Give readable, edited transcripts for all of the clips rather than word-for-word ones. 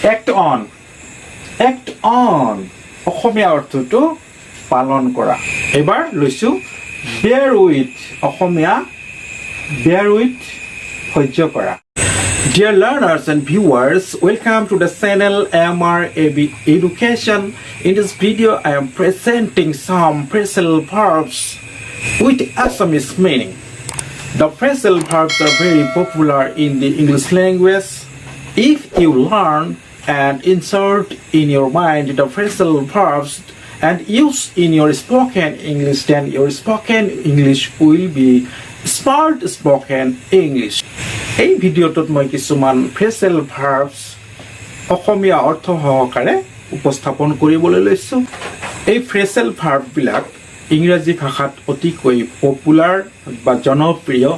act on অসমীয়া অৰ্থটো পালন কৰা এবাৰ লৈছো bear with Asomiya bear with সহ্য কৰা Dear learners and viewers, welcome to the channel MRAB Education. In this video, I am presenting some Prasel verbs with Assamese meaning. The Prasel verbs are very popular in the English language. If you learn and insert in your mind the Prasel verbs and use in your spoken English, then your spoken English will be smart spoken English. এই ভিডিওটোত মই কিছুমান Prasel verbs অসমীয়া অৰ্থ সহকাৰে উপস্থাপন কৰিবলৈ লৈছো এই Prasel verb বিলাক ইংৰাজী ভাষাত অতিকৈ পপুলাৰ বা জনপ্ৰিয়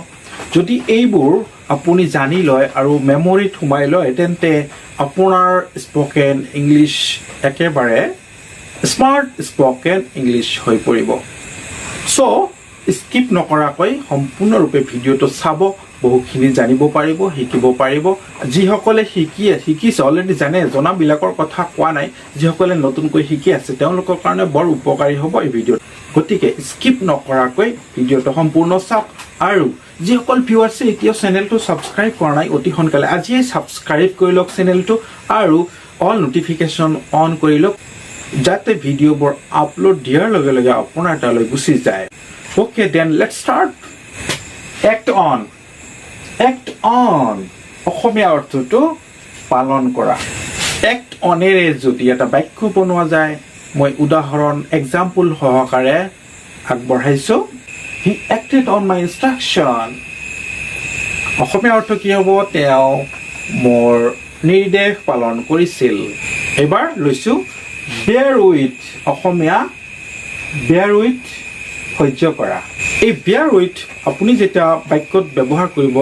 যদি এইবোৰ আপুনি জানি লয় আৰু মেমৰিত সোমাই লয় তেন্তে আপোনাৰ স্পোকেন ইংলিশ একেবাৰে স্মাৰ্ট স্পোকেন ইংলিশ হৈ পৰিব সো স্কিপ নকৰাকৈ সম্পূৰ্ণৰূপে ভিডিওটো চাব বহুখিনি জানিব পাৰিব শিকিব পাৰিব যিসকলে শিকিছে অলৰেডি জানে জনাবিলাকৰ কথা কোৱা নাই যিসকলে নতুনকৈ শিকি আছে তেওঁলোকৰ কাৰণে বৰ উপকাৰী হ'ব এই ভিডিও গতিকে স্কিপ নকৰাকৈ ভিডিওটো সম্পূৰ্ণ চাওক আৰু যিসকল ভিউৱাৰ্ছে এতিয়া চেনেলটো সাবস্ক্ৰাইব কৰা নাই অতি সোনকালে আজিয়ে সাবস্ক্ৰাইব কৰি লওক চেনেলটো আৰু অল নোটিফিকেশন অন কৰি লওক যাতে ভিডিওবোৰ আপলোড দিয়াৰ লগে লগে আপোনাৰ তালৈ গুচি যায় Okay, then let's start. Act on. অসমীয়া অৰ্থটো পালন কৰা act on এৰে যদি এটা বাক্য বনোৱা যায় মই উদাহৰণ এক্সাম্পল সহকাৰে আগবঢ়াইছো He acted on my instruction. অসমীয়া অৰ্থ কি হ'ব তেওঁ মোৰ নিৰ্দেশ পালন কৰিছিল এবাৰ লৈছো bear with Asomiya bear with সহ্য কৰা এই bear with আপুনি যেটা বাক্যত ব্যৱহাৰ কৰিব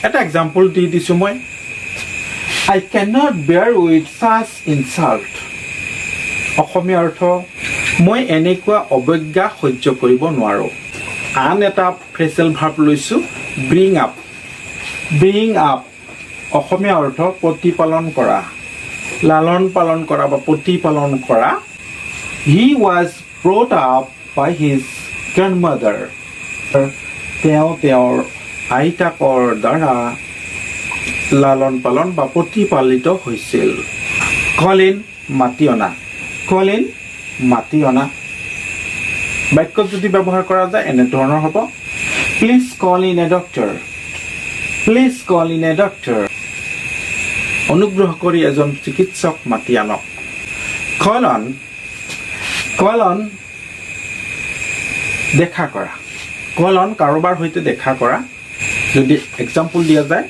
এটা এক্সাম্পল দি দিছো মই I cannot bear with such insult অসমীয়া অৰ্থ মই এনেকুৱা অবজ্ঞা সহ্য কৰিব নোৱাৰো আন এটা Prasel verb লৈছো bring up অসমীয়া অৰ্থ প্ৰতিপালন কৰা লালন পালন কৰা বা প্ৰতিপালন কৰা He was brought up by his grandmother তেওঁৰ আইতাকৰ দ্বাৰা লালন পালন বা প্ৰতিপালিত হৈছিল কলিন মাতি অনা বাক্যত যদি ব্যৱহাৰ কৰা যায় এনে ধৰণৰ হ'ব Please call in a doctor অনুগ্ৰহ কৰি এজন চিকিৎসক মাতি আনক কলন দেখা কৰা কাৰোবাৰ হৈতে দেখা কৰা যদি এক্সাম্পল দিয়া যায়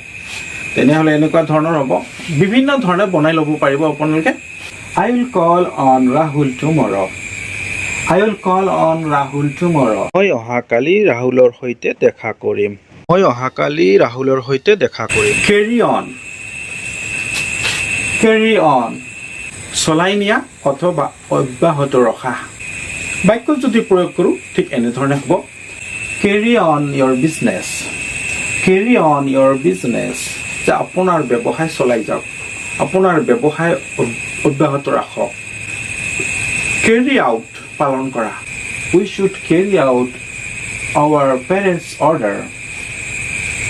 তেনেহলে এনেকুৱা ধৰণৰ হ'ব বিভিন্ন ধৰণে বনাই ল'ব পাৰিব আপোনালোকে I will call on Rahul tomorrow মই অহাকালি ৰাহুলৰ হৈতে দেখা কৰিম carry on চলাই নিয়া অথবা অব্যাহত ৰখা বাক্য যদি প্ৰয়োগ কৰো ঠিক এনে ধৰণে হ'ব carry on your business যে আপোনাৰ ব্যৱসায় চলাই যাওক আপোনাৰ ব্যৱসায় অব্যাহত ৰাখক carry out পালন কৰা we should carry out our parents order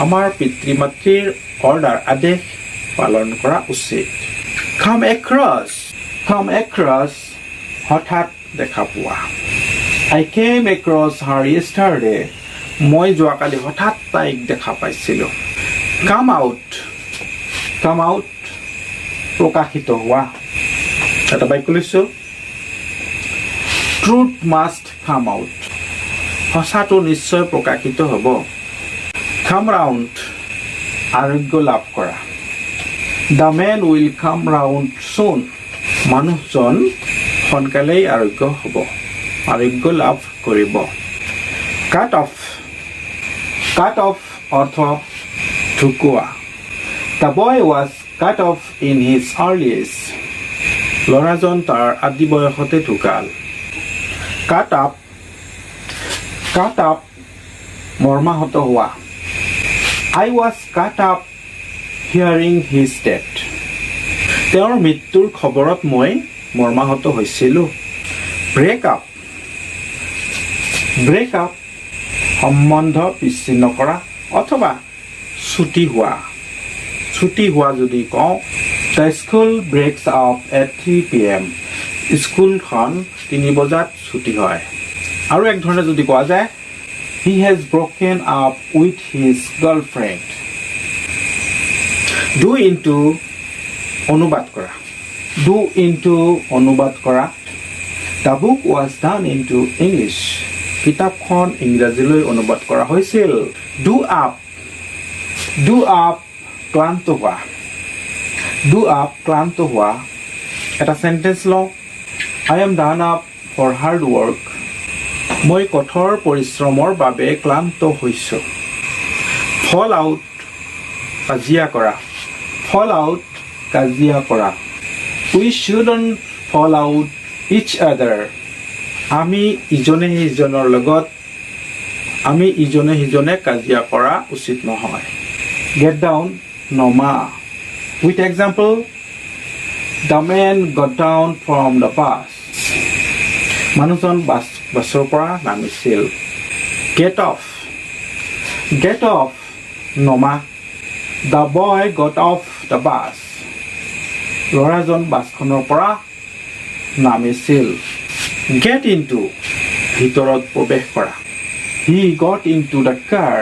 আমাৰ পিতৃ-মাতৃৰ অৰ্ডাৰ আদেশ পালন কৰা উচিত come across হঠাৎ দেখা পোৱা I came across her yesterday মই যোৱাকালি হঠাৎ তাইক দেখা পাইছিলো come out প্ৰকাশিত হোৱা এটা বাক্য লৈছো truth must come out সঁচাটো নিশ্চয় প্ৰকাশিত হ'ব come round আৰোগ্য লাভ কৰা the man will come round soon মানুহজন সোনকালেই আৰোগ্য লাভ কৰিব cut off অৰ্থ ঢুকুৱা the boy was cut off in his early age ল'ৰাজন তাৰ আদি বয়সতে ঢুকাল cut up মৰ্মাহত হোৱা I was cut up hearing his death তেওঁৰ মৃত্যুৰ খবৰত মই মৰ্মাহত হৈছিলোঁ ব্ৰেকআপ ব্ৰেকআপ সম্বন্ধ বিচ্ছিন্ন কৰা অথবা ছুটি হোৱা যদি কওঁ The school breaks up at 3 p.m. স্কুলখন 3 বজাত ছুটি হয় আৰু এক ধৰণে যদি কোৱা যায় He has broken up with his girlfriend. Do into অনুবাদ কৰা The book was done into English. কিতাপখন ইংৰাজীলৈ অনুবাদ কৰা হৈছিল Do up ক্লান্ত হোৱা এটা সেন্টেন্স লওঁ I am done up for hard work. মই কঠোৰ পৰিশ্ৰমৰ বাবে ক্লান্ত হৈছোঁ Fall out কাজিয়া কৰা We shouldn't fall out each other. আমি ইজনে সিজনে কাজিয়া কৰা উচিত নহয় Get down নমা With example The man got down from the bus. মানুহজন বাছৰ পৰা নামিছিল Get off নমা The boy got off the bus. ল'ৰাজন বাছখনৰ পৰা নামিছিল Get into ভিতৰত প্ৰৱেশ কৰা He got into the car.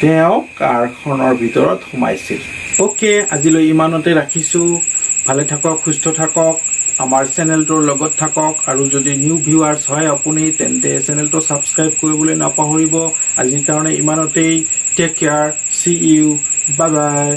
তেওঁ কাৰখনৰ ভিতৰত সোমাইছিল ওকে আজিলৈ ইমানতে ৰাখিছোঁ ভালে থাকক সুস্থ থাকক আমাৰ চেনেলটোৰ লগত থাকক আৰু যদি নিউ ভিউৱাৰ্ছ হয় আপুনি তেন্তে চেনেলটো সাবস্ক্ৰাইব কৰিবলৈ নাপাহৰিব আজিৰ কাৰণে ইমানতেই take care see you bye by